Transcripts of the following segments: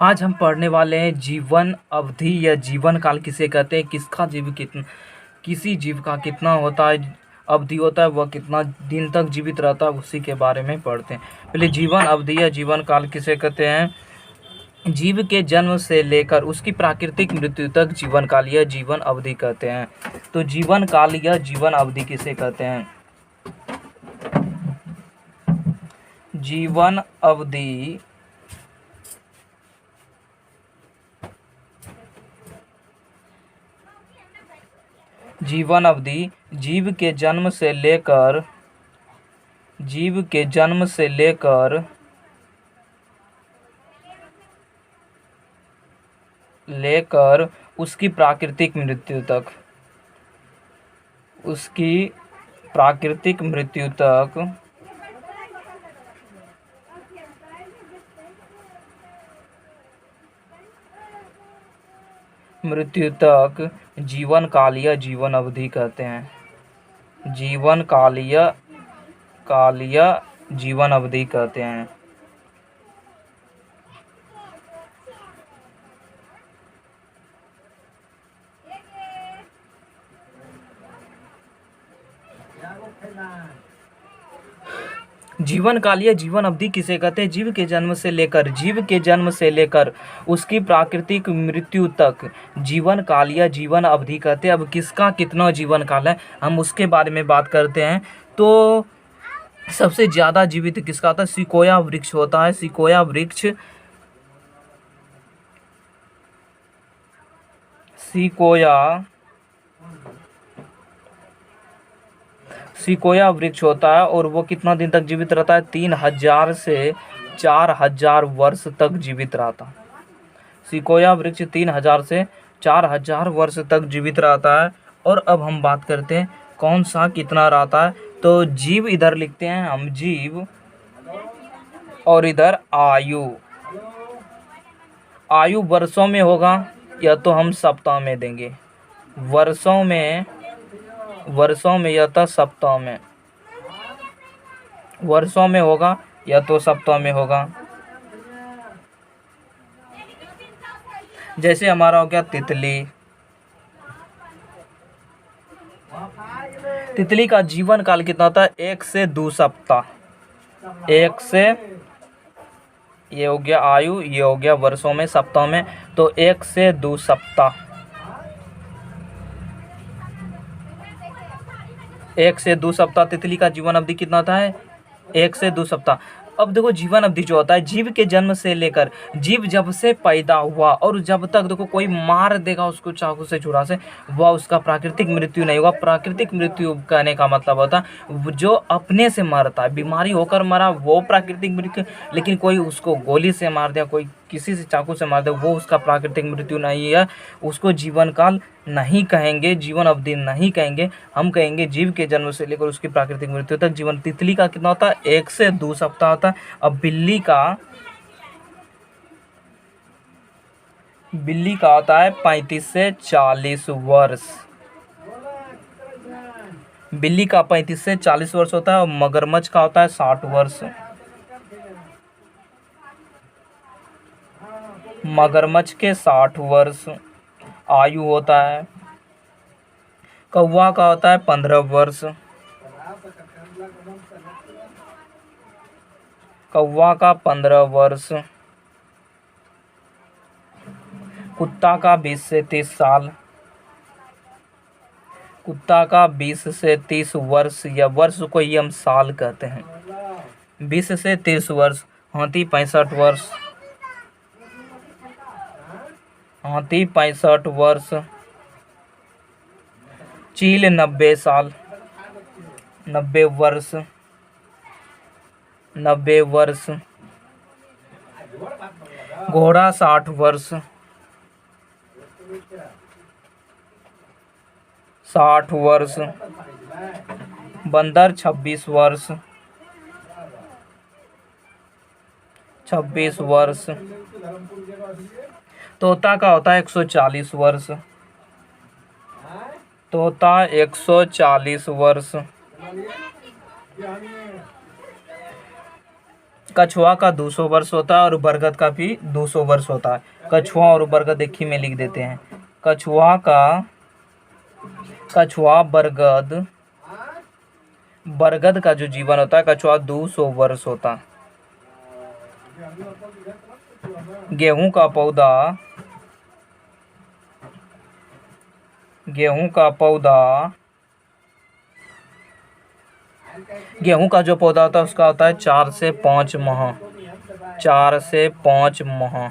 आज हम पढ़ने वाले हैं जीवन अवधि या जीवन काल किसे कहते हैं, किसका जीव कितना, किसी जीव का कितना होता है अवधि होता है, वह कितना दिन तक जीवित रहता है, उसी के बारे में पढ़ते हैं। पहले जीवन अवधि या जीवन काल किसे कहते हैं। जीव के जन्म से लेकर उसकी प्राकृतिक मृत्यु तक जीवन काल या जीवन अवधि कहते हैं। तो जीवन काल या जीवन अवधि किसे कहते हैं। जीवन अवधि जीवन अवधि जीव के जन्म से लेकर उसकी प्राकृतिक मृत्यु तक जीवन काल या जीवन अवधि कहते हैं। जीवन काल या जीवन अवधि कहते हैं। जीवन काल या जीवन अवधि किसे कहते हैं। जीव के जन्म से लेकर उसकी प्राकृतिक मृत्यु तक जीवन काल या जीवन अवधि कहते हैं। अब किसका कितना जीवन काल है, हम उसके बारे में बात करते हैं। तो सबसे ज़्यादा जीवित किसका होता है, सिकोया वृक्ष होता है। सिकोया वृक्ष होता है और वो कितना दिन तक जीवित रहता है, 3000 से 4000 वर्ष तक जीवित रहता है। सिकोया वृक्ष 3000 से 4000 वर्ष तक जीवित रहता है। और अब हम बात करते हैं कौन सा कितना रहता है। तो जीव इधर लिखते हैं हम, जीव, और इधर आयु वर्षों में होगा या तो हम सप्ताह में देंगे। वर्षों में या तो सप्ताह में, वर्षों में होगा या तो सप्ताह में होगा। जैसे हमारा हो गया तितली का जीवन काल कितना होता है, 1 से 2 सप्ताह। ये हो गया आयु, ये हो गया वर्षों में, सप्ताह में, तो 1 से 2 सप्ताह। 1 से 2 सप्ताह तितली का जीवन अवधि कितना होता है, 1 से 2 सप्ताह। अब देखो जीवन अवधि जो होता है, जीव के जन्म से लेकर, जीव जब से पैदा हुआ और जब तक देखो कोई मार देगा उसको चाकू से छुरा से, वह उसका प्राकृतिक मृत्यु नहीं होगा। प्राकृतिक मृत्यु कहने का मतलब होता है जो अपने से मरता है, बीमारी होकर मरा वो प्राकृतिक मृत्यु। लेकिन कोई उसको गोली से मार दिया, कोई किसी से चाकू से मार दिया, वो उसका प्राकृतिक मृत्यु नहीं है। उसको जीवन काल नहीं कहेंगे, जीवन अवधि नहीं कहेंगे, हम कहेंगे जीव के जन्म से लेकर उसकी प्राकृतिक मृत्यु तक जीवन। तितली का कितना होता है, 1 से 2 सप्ताह होता है। अब बिल्ली का होता है 35 से 40 वर्ष। बिल्ली का 35 से 40 वर्ष होता है और मगरमच्छ का होता है 60 वर्ष। मगरमच्छ के 60 वर्ष आयु होता है। कौवा का होता है 15 वर्ष। कौवा का 15 वर्ष। कुत्ता का 20 से 30 साल। कुत्ता का 20 से 30 वर्ष, या वर्ष को ही हम साल कहते हैं। 20 से 30 वर्ष। हाथी 65 वर्ष। हाथी 65 वर्ष। चील 90 साल, 90 वर्ष। 90 वर्ष। घोड़ा 60 वर्ष। 60 वर्ष। बंदर 26 वर्ष। 26 वर्ष। तोता का होता है 140 वर्ष। तोता 140 वर्ष। कछुआ का 200 वर्ष होता है और बरगद का भी 200 वर्ष होता है। कछुआ और बरगद एक ही में लिख देते हैं। कछुआ बरगद का जो जीवन होता है कछुआ 200 वर्ष होता है। गेहूं का जो पौधा होता है उसका होता है 4 से 5 माह। 4 से 5 माह।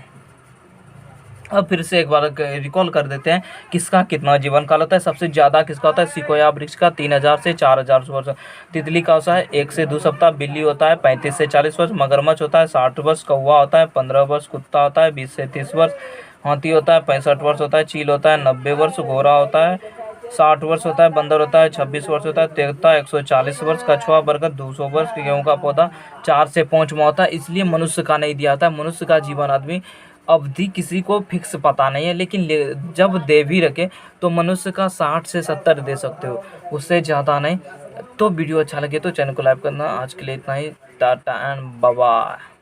अब फिर से एक बार रिकॉल कर देते हैं किसका कितना जीवन काल होता है। सबसे ज़्यादा किसका होता है, सिकोया वृक्ष का 3000 से 4000 वर्ष। तितली का होता है 1 से 2 सप्ताह। बिल्ली होता है 35 से 40 वर्ष। मगरमच्छ होता है 60 वर्ष। कौवा होता है 15 वर्ष। कुत्ता होता है 20 से 30 वर्ष। हाथी होता है 65 वर्ष होता है। चील होता है 90 वर्ष। घोड़ा होता है 60 वर्ष होता है। बंदर होता है 26 वर्ष होता है। तोता 140 वर्ष। कछुआ बरगद 200 वर्ष। गेहूं का पौधा 4 से 5 माह होता है। इसलिए मनुष्य का नहीं दिया था। मनुष्य का जीवन आदमी अवधि किसी को फिक्स पता नहीं है, लेकिन जब दे भी रखे तो मनुष्य का 60 से 70 दे सकते हो, उससे ज़्यादा नहीं। तो वीडियो अच्छा लगे तो चैनल को लाइक करना। आज के लिए इतना ही। Tata and bye bye.